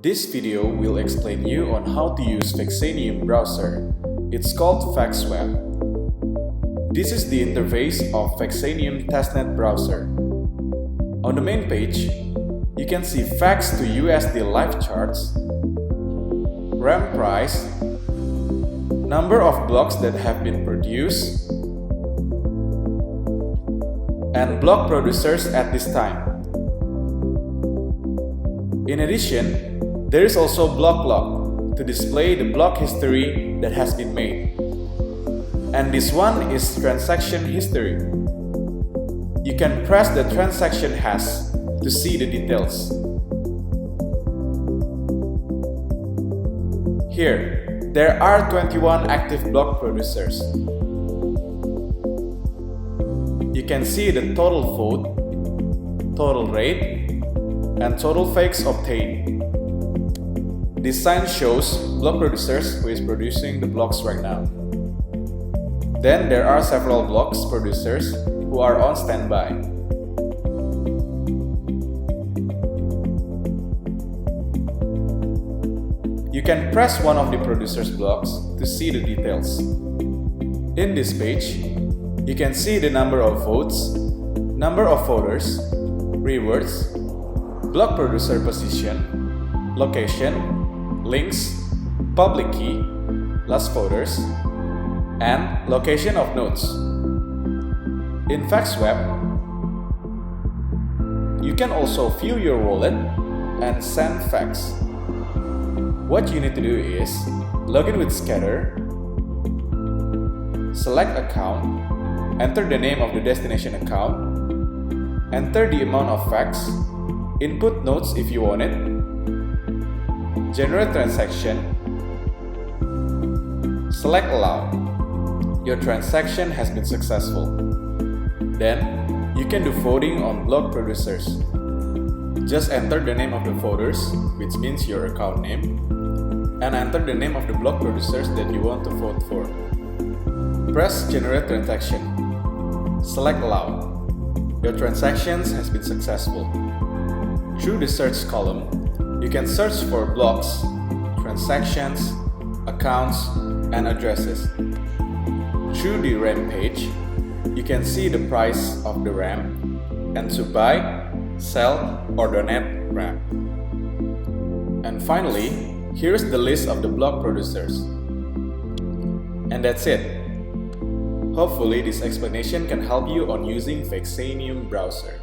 This video will explain you on how to use Vexanium browser. It's called VEX RAM. This is the interface of Vexanium testnet browser. On the main page, you can see VEX to USD live charts, RAM price, number of blocks that have been produced, and block producers at this time. In addition, there is also block log to display the block history that has been made. And this one is transaction history. You can press the transaction hash to see the details. Here, there are 21 active block producers. You can see the total vote, total rate, and total VEX obtained. This sign shows block producers who is producing the blocks right now. Then there are several blocks producers who are on standby. You can press one of the producers' blocks to see the details. In this page, you can see the number of votes, number of voters, rewards, block producer position, location, links, public key, last voters, and location of nodes. In VEX Web, you can also view your wallet and send VEX. What you need to do is log in with Scatter, select account, enter the name of the destination account, enter the amount of VEX, input nodes if you want it, generate transaction, select allow. Your transaction has been successful. Then, you can do voting on block producers. Just enter the name of the voters, which means your account name, and enter the name of the block producers that you want to vote for. Press generate transaction. Select allow. Your transactions has been successful. Through the search column, you can search for blocks, transactions, accounts, and addresses. Through the RAM page, you can see the price of the RAM and to buy, sell, or donate RAM. And finally, here's the list of the block producers. And that's it. Hopefully this explanation can help you on using Vexanium browser.